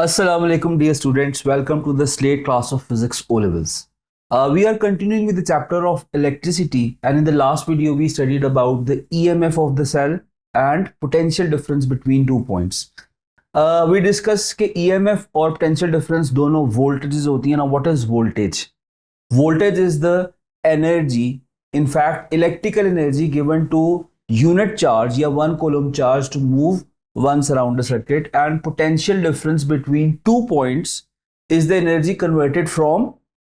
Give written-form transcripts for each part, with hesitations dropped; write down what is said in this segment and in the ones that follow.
Assalamu alaikum, dear students. Welcome to the Slate class of Physics O levels. We are continuing with the chapter of electricity, and in the last video, we studied about the EMF of the cell and potential difference between 2 points. We discussed कि EMF और potential difference दोनों voltages होती है ना. What is voltage? Voltage is the energy, in fact, electrical energy given to unit charge या 1 coulomb charge to move once around a circuit, and potential difference between 2 points is the energy converted from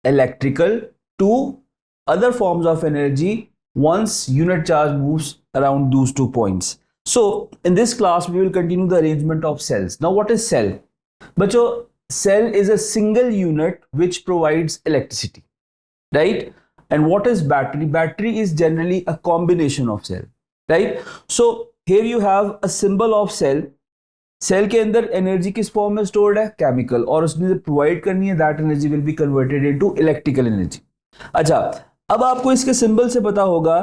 electrical to other forms of energy once unit charge moves around those 2 points. So in this class we will continue the arrangement of cells. Now what is cell? Bacho, cell is a single unit which provides electricity, right? And what is battery? Battery is generally a combination of cell, right? So here you have a symbol of cell. Cell के अंदर energy किस form में stored है? Chemical, और उसने जो provide करनी है that energy will be converted into electrical energy. अच्छा, अब आपको इसके सिंबल से पता होगा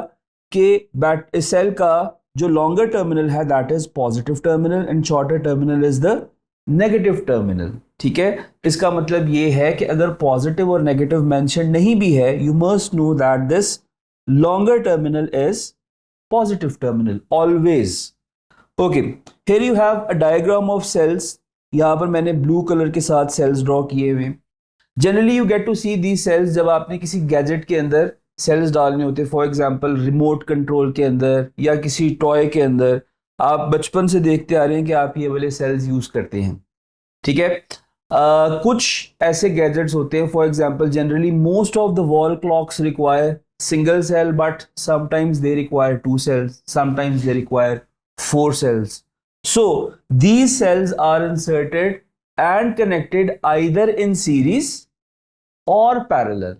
कि सेल का जो लॉन्गर टर्मिनल है that is positive terminal and shorter terminal is the negative terminal. ठीक है, इसका मतलब ये है कि अगर पॉजिटिव और नेगेटिव मेंशन नहीं भी है, you must know that this longer terminal is positive terminal always. Okay, here you have a diagram of cells. यहाँ पर मैंने blue color के साथ cells draw किए हुए. Generally you get to see these cells जब आपने किसी gadget के अंदर cells डालने होते हैं, for example remote control के अंदर या किसी toy के अंदर. आप बचपन से देखते आ रहे हैं कि आप ये वाले cells यूज करते हैं. ठीक है, कुछ ऐसे gadgets होते हैं, for example generally most of the wall clocks require single cell, but sometimes they require 2 cells, sometimes they require 4 cells. So these cells are inserted and connected either in series or parallel,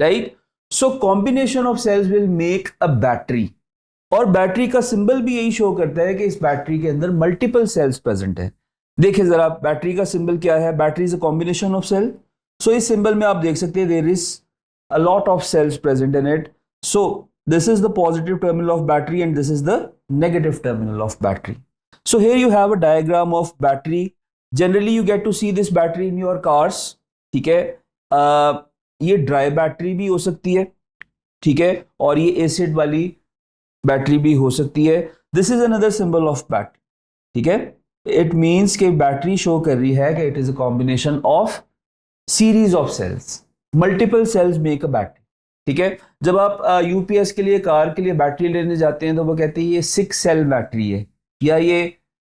right? So combination of cells will make a battery, और battery का symbol भी यही show करता है कि इस battery के अंदर मल्टीपल सेल्स प्रेजेंट है. देखिए जरा, बैटरी का सिंबल क्या है? Battery is a combination of cell. So इस सिंबल में आप देख सकते हैं there is a lot of cells present in it. So this is the positive terminal of battery and this is the negative terminal of battery. So here you have a diagram of battery. Generally you get to see this battery in your cars. ठीक है, ये dry battery भी हो सकती है, ठीक है, और ये एसिड वाली बैटरी भी हो सकती है. This is another symbol of battery. ठीक है, इट मीन्स कि बैटरी शो कर रही है कि it is a combination of series of cells. Multiple cells make a battery. ठीक है, जब आप यूपीएस के लिए, कार के लिए बैटरी लेने जाते हैं तो वो कहते हैं ये 6 सेल बैटरी है या ये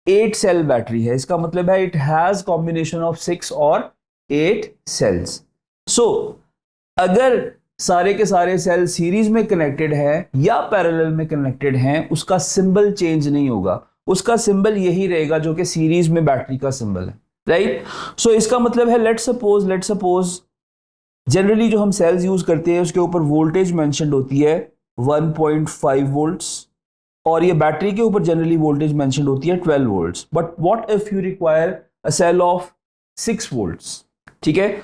8 सेल बैटरी है. इसका मतलब है इट हैज कॉम्बिनेशन ऑफ 6 और 8 सेल्स. सो अगर सारे के सारे सेल सीरीज में कनेक्टेड है या पैरेलल में कनेक्टेड हैं, उसका सिंबल चेंज नहीं होगा. उसका सिंबल यही रहेगा जो कि सीरीज में बैटरी का सिंबल है, राइट? सो इसका मतलब है लेट्स सपोज जनरली जो हम सेल्स यूज करते हैं उसके ऊपर वोल्टेज मेंशन्ड होती है 1.5 वोल्ट्स, और ये बैटरी के ऊपर जनरली वोल्टेज मेंशन्ड होती है 12 volts. But what if you require a cell of 6 volts? ठीक है,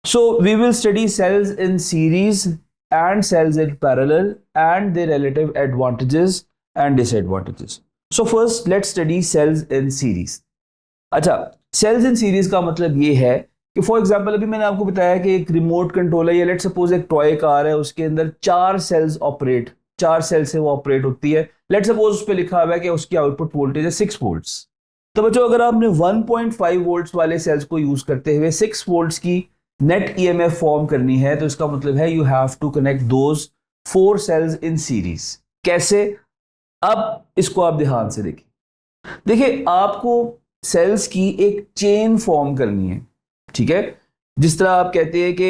so we will study cells in series and cells in parallel and their relative advantages and disadvantages. So first let's study cells in series. अच्छा, cells in series का मतलब ये है कि for example अभी मैंने आपको बताया कि एक रिमोट कंट्रोल है या लेट्स सपोज एक टॉय कार है, उसके अंदर 4 सेल्स से वो ऑपरेट होती है. लेट्स सपोज उस पर लिखा हुआ है कि उसकी आउटपुट वोल्टेज है 6 वोल्ट्स. तो बच्चों अगर आपने 1.5 वोल्ट्स वाले सेल्स को यूज करते हुए 6 वोल्ट्स की नेट ईएमएफ फॉर्म करनी है, तो इसका मतलब है you have to connect those 4 cells in series. कैसे? अब इसको आप ध्यान से देखिए आपको सेल्स की एक चेन फॉर्म करनी है. ठीक है, जिस तरह आप कहते हैं कि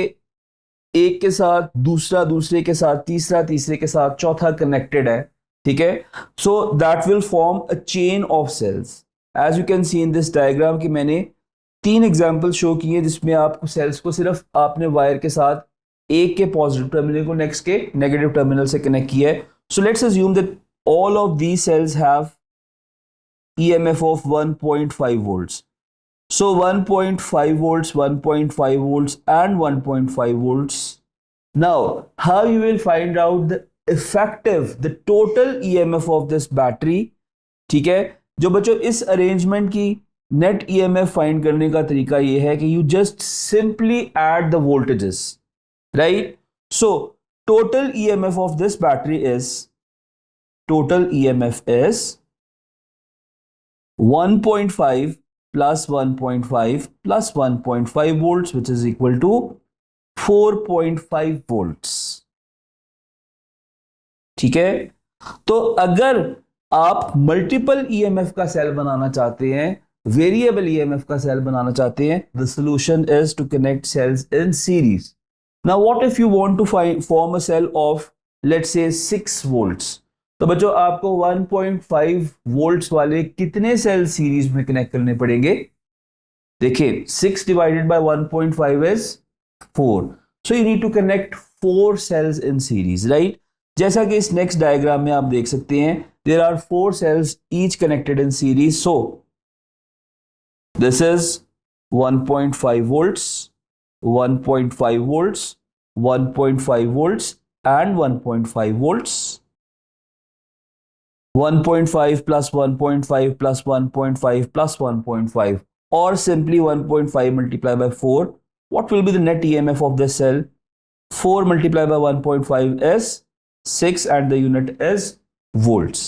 एक के साथ दूसरा, दूसरे के साथ तीसरा, तीसरे के साथ चौथा कनेक्टेड है. ठीक है, so that will form a chain of cells. As you can see in this diagram कि मैंने 3 एग्जांपल शो किए जिसमें आपको सेल्स को सिर्फ आपने वायर के साथ एक के पॉजिटिव टर्मिनल को नेक्स्ट के नेगेटिव टर्मिनल से कनेक्ट किया है. So let's assume that all of these cells have EMF of 1.5 volts. So 1.5 volts, 1.5 volts and 1.5 volts. Now, how you will find out the total EMF of this battery? ठीक है, जो बच्चों इस arrangement की net EMF find करने का तरीका ये है कि you just simply add the voltages, right? So total EMF of this battery is, total EMF is 1.5 plus 1.5 plus 1.5 volts, which is equal to 4.5 volts. ठीक है? तो अगर आप मल्टीपल ईएमएफ का सेल बनाना चाहते हैं, वेरिएबल ईएमएफ का सेल बनाना चाहते हैं, the solution is to connect cells in series. Now what if you want to form a cell of, let's say, 6 volts? तो बच्चों आपको 1.5 वोल्ट्स वाले कितने सेल सीरीज में कनेक्ट करने पड़ेंगे? देखिए 6 divided by 1.5 is 4, so you need to connect 4 cells in series, right? जैसा कि इस नेक्स्ट डायग्राम में आप देख सकते हैं, there are 4 cells each connected in series. So this is 1.5 volts, 1.5 volts, 1.5 volts and 1.5 volts. 1.5 plus 1.5 plus 1.5 plus 1.5, or simply 1.5 multiplied by 4. What will be the net EMF of this cell? 4 multiplied by 1.5 is 6 and the unit is volts.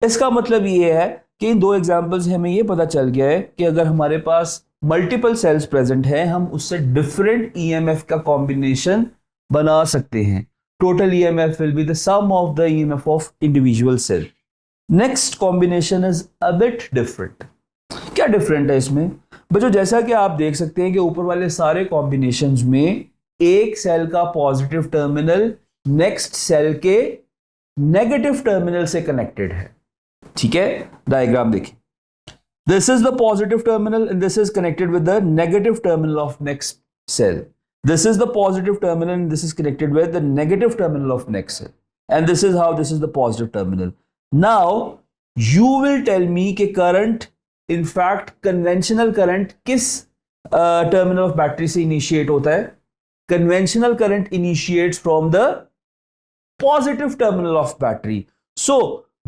इसका मतलब ये है कि इन दो examples से हमें ये पता चल गया है कि अगर हमारे पास मल्टीपल सेल्स प्रेजेंट है, हम उससे डिफरेंट EMF का कॉम्बिनेशन बना सकते हैं. Total EMF will be the sum of the EMF of individual cell. Next combination is a bit different. क्या डिफरेंट है इसमें बच्चों? जैसा कि आप देख सकते हैं कि ऊपर वाले सारे कॉम्बिनेशंस में एक सेल का पॉजिटिव टर्मिनल नेक्स्ट सेल के नेगेटिव टर्मिनल से कनेक्टेड है. ठीक है, डायग्राम देखिए. This is the positive terminal and this is connected with the negative terminal of next cell. This is the positive terminal and this is connected with the negative terminal of next cell. And this is how this is the positive terminal. Now you will tell me कि current, in fact conventional current किस terminal of battery से initiate होता है? Conventional current initiates from the positive terminal of battery. So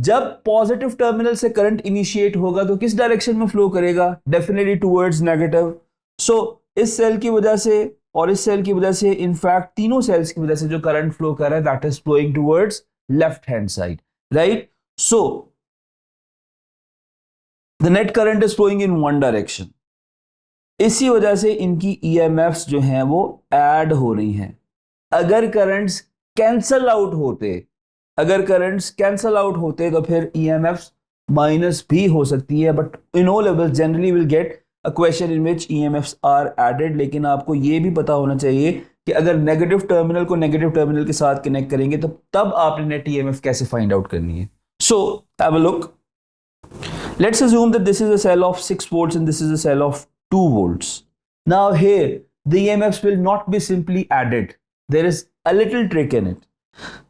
जब positive terminal से current initiate होगा तो किस direction में flow करेगा? Definitely towards negative. So इस सेल की वजह से और इस सेल की वजह से, इनफैक्ट तीनों सेल्स की वजह से जो करंट फ्लो कर रहा है that is flowing towards left hand side, right? So the net current is flowing in one direction. इसी वजह से इनकी ईएमएफ्स जो हैं वो ऐड हो रही हैं. अगर करंट्स कैंसल आउट होते तो फिर ईएमएफ्स माइनस भी हो सकती है, but in all levels generally will get a question in which EMFs are added. लेकिन आपको ये भी पता होना चाहिए कि अगर नेगेटिव टर्मिनल को नेगेटिव टर्मिनल के साथ कनेक्ट करेंगे तो तब आपने नेट EMF कैसे फाइंड आउट करनी है. So have a look. Let's assume that this is a cell of 6 volts and this is a cell of 2 volts. Now here the EMFs will not be simply added. There is a little trick in it.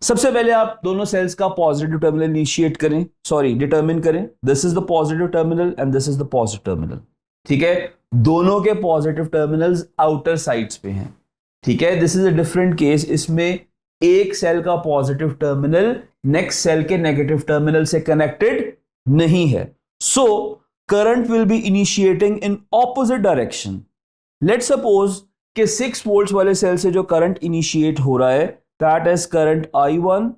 सबसे पहले आप दोनों sales का positive terminal determine करें. This is the positive terminal and this is the positive terminal. ठीक है, दोनों के पॉजिटिव टर्मिनल्स आउटर साइड्स पे हैं. ठीक है, this is a different case. इसमें एक सेल का पॉजिटिव टर्मिनल नेक्स्ट सेल के नेगेटिव टर्मिनल से कनेक्टेड नहीं है. So current will be initiating in opposite direction. Let's suppose कि 6 वोल्ट्स वाले सेल से जो करंट इनिशिएट हो रहा है दैट इज करंट I1,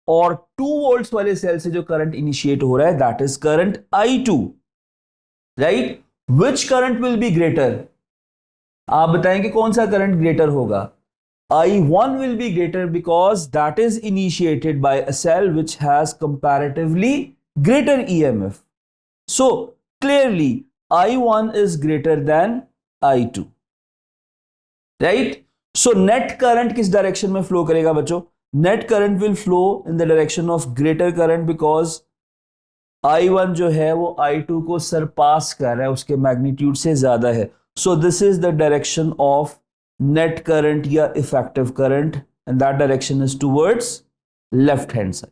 और 2 वोल्ट्स वाले सेल से जो करंट इनिशिएट हो रहा है that is current I2, right? Which current will be greater? आप बताएंगे कौन सा करंट ग्रेटर होगा? I1 will be greater because that is initiated by a cell which has comparatively greater EMF. So clearly I1 is greater than I2, right? So net current किस direction में flow करेगा बच्चों? Net current will flow in the direction of greater current because I1 जो है वो I2 को सरपास कर रहा है, उसके मैग्नीट्यूड से ज्यादा है. So this is the direction of net current या effective current and that direction is towards left hand side.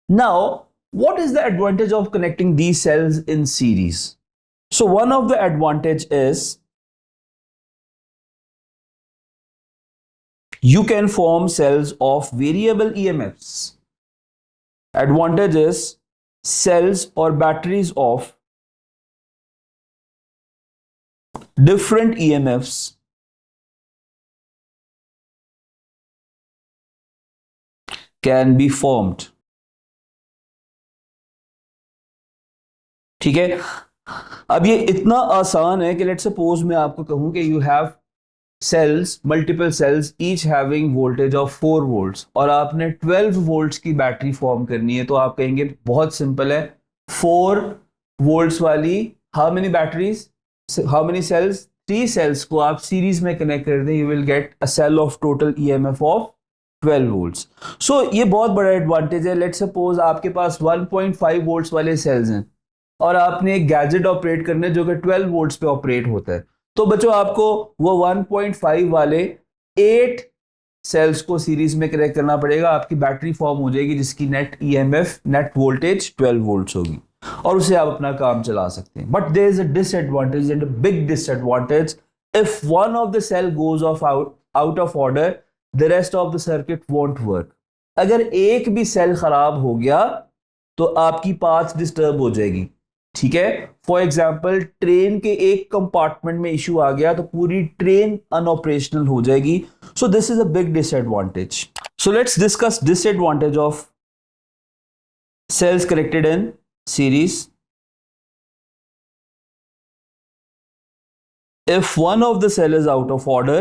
Now what is the advantage of connecting these cells in series? So one of the advantage is you can form cells of variable EMFs. Advantage is cells or batteries of different EMFs can be formed. ठीक है, अब ये इतना आसान है कि let suppose मैं आपको कहूं कि you have cells, multiple cells, each having voltage of 4 volts, और आपने 12 वोल्ट्स की बैटरी फॉर्म करनी है, तो आप कहेंगे बहुत सिंपल है, 4 वोल्ट्स वाली how many batteries, how many cells, 3 cells को आप सीरीज में कनेक्ट कर दें, you will get a cell of total EMF of 12 volts. So ये बहुत बड़ा एडवांटेज है. लेट सपोज आपके पास 1.5 वोल्ट्स वाले सेल्स हैं और आपने एक गैजेट ऑपरेट करना है जो कि 12 वोल्ट्स पे ऑपरेट होता है, तो बच्चों आपको वो 1.5 वाले 8 सेल्स को सीरीज में कनेक्ट करना पड़ेगा. आपकी बैटरी फॉर्म हो जाएगी जिसकी net EMF, net voltage 12 volts होगी, और उससे आप अपना काम चला सकते हैं. But there is a disadvantage and a big disadvantage. If one of the cell goes off out of order, the rest of the circuit won't work. अगर एक भी सेल खराब हो गया तो आपकी पाथ डिस्टर्ब हो जाएगी. ठीक है, फॉर एग्जाम्पल ट्रेन के एक कंपार्टमेंट में इश्यू आ गया तो पूरी ट्रेन अनऑपरेशनल हो जाएगी. सो this is a big disadvantage. So let's discuss disadvantage of cells connected in series. If one of the cell is out of order,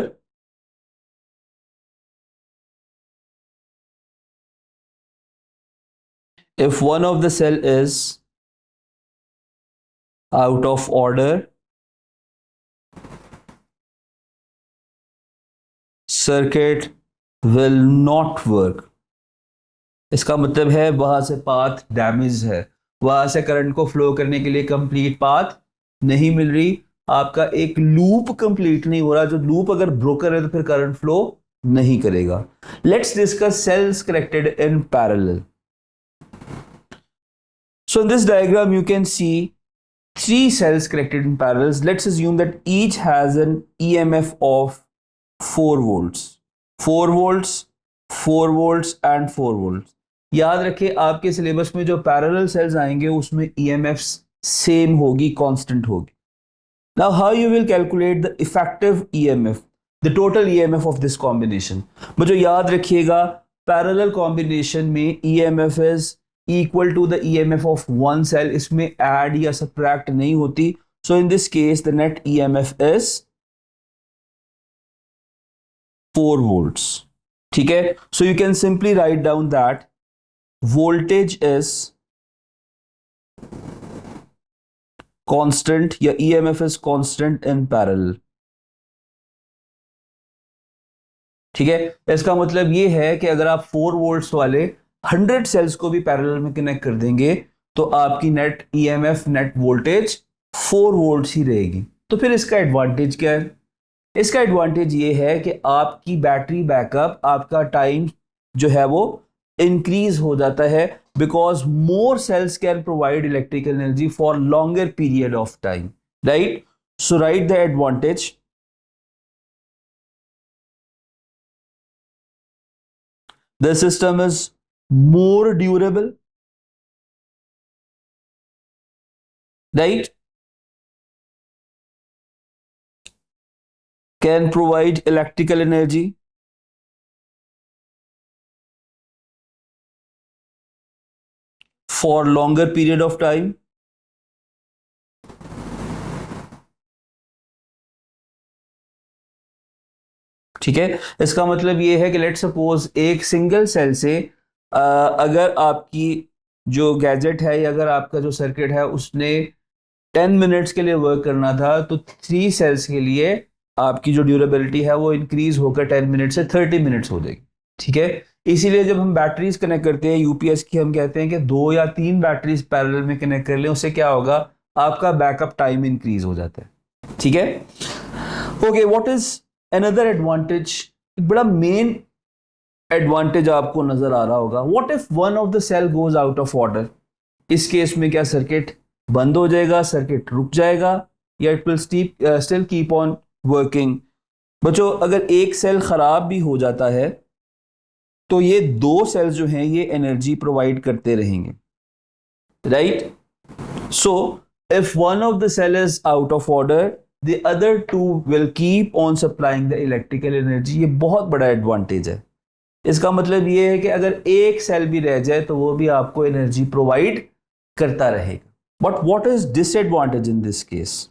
if one of the cell is out of order, circuit will not work. इसका मतलब है वहां से path damage है, वहां से current को flow करने के लिए कंप्लीट पाथ नहीं मिल रही, आपका एक लूप कंप्लीट नहीं हो रहा. जो लूप अगर ब्रोकन है तो फिर करंट फ्लो नहीं करेगा. Let's discuss cells connected in parallel. So in this diagram you can see 3 cells connected in parallel. Let's assume that each has an EMF of 4 volts. 4 volts, 4 volts and 4 volts. याद रखिए आपके syllabus में जो parallel sales आएंगे उसमें EMFs same होगी, constant होगी. Now how you will calculate the effective EMF, the total EMF of this combination? बच्चों याद रखिएगा पैरेलल कॉम्बिनेशन में EMF is equal to the EMF of one cell. इसमें add या subtract नहीं होती. So in this case the net EMF is 4 volts. ठीक है, so you can simply write down that voltage is constant या EMF is constant in parallel. ठीक है, इसका मतलब ये है कि अगर आप 4 वोल्ट्स वाले 100 सेल्स को भी पैरेलल में कनेक्ट कर देंगे तो आपकी net EMF, net voltage 4 volts ही रहेगी. तो फिर इसका एडवांटेज क्या है? इसका एडवांटेज ये है कि आपकी बैटरी बैकअप, आपका टाइम जो है वो इंक्रीज हो जाता है, because more cells can provide electrical energy for longer period of time. Right, so right the advantage. The system is more durable, right? Can provide electrical energy for longer period of time. ठीक है, इसका मतलब ये है कि let suppose एक single cell से अगर आपकी जो गैजेट है या अगर आपका जो सर्किट है उसने 10 मिनट्स के लिए वर्क करना था, तो 3 सेल्स के लिए आपकी जो ड्यूरेबिलिटी है वो इंक्रीज होकर 10 मिनट से 30 मिनट्स हो जाएगी. ठीक है, इसीलिए जब हम बैटरीज कनेक्ट करते हैं यूपीएस की, हम कहते हैं कि 2 या 3 बैटरीज पैरेलल में कनेक्ट कर लें, उससे क्या होगा, आपका बैकअप टाइम इंक्रीज हो जाता है. ठीक है, okay, what is another advantage? बड़ा मेन एडवांटेज आपको नजर आ रहा होगा. What if one of the cell goes out of order? इस केस में क्या सर्किट बंद हो जाएगा, सर्किट रुक जाएगा, या it will still keep on working? बच्चों अगर एक सेल खराब भी हो जाता है तो ये 2 सेल्स जो हैं ये एनर्जी प्रोवाइड करते रहेंगे. Right, so if one of the cell is out of order, the other two will keep on supplying the electrical energy. ये बहुत बड़ा एडवांटेज है. इसका मतलब ये है कि अगर एक सेल भी रह जाए तो वो भी आपको एनर्जी प्रोवाइड करता रहेगा. But what is disadvantage in this case?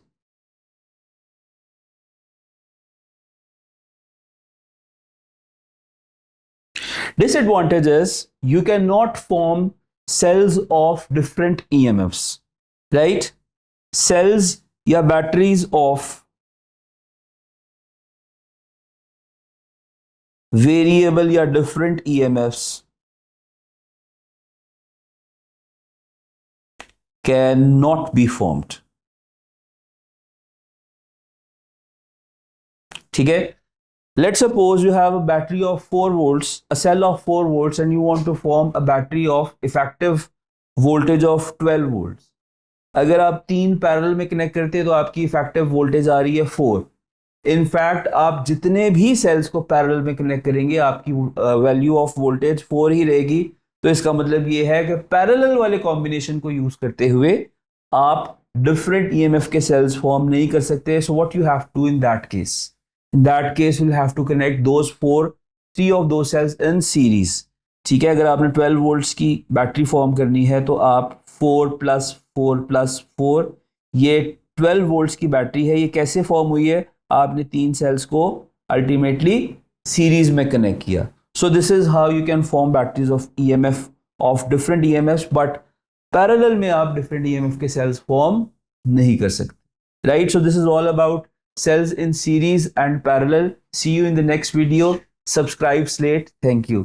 Disadvantage is you cannot form cells of different EMFs, right? Cells या batteries of variable या different EMFs cannot be formed. ठीक है? Let's suppose you have a battery of 4 volts, a cell of 4 volts, and you want to form a battery of effective voltage of 12 volts. अगर आप 3 parallel में connect करते हैं तो आपकी effective voltage आ रही है 4. इनफैक्ट आप जितने भी सेल्स को पैरेलल में कनेक्ट करेंगे आपकी वैल्यू ऑफ वोल्टेज 4 ही रहेगी. तो इसका मतलब ये है कि पैरेलल वाले कॉम्बिनेशन को यूज करते हुए आप डिफरेंट ईएमएफ के सेल्स फॉर्म नहीं कर सकते. So what you have to do in that case? In that case, we'll have to connect those 3 of those cells in series. ठीक है, अगर आपने 12 वोल्ट्स की बैटरी फॉर्म करनी है तो आप 4 + 4 + 4, ये 12 वोल्ट्स की बैटरी है. ये कैसे फॉर्म हुई है? आपने 3 सेल्स को अल्टीमेटली सीरीज में कनेक्ट किया. सो this is how you can form batteries of EMF of different EMFs, but parallel में आप डिफरेंट ईएमएफ के सेल्स फॉर्म नहीं कर सकते. Right? So this is all about cells in series and parallel. See you in the next video. Subscribe Slate. Thank you.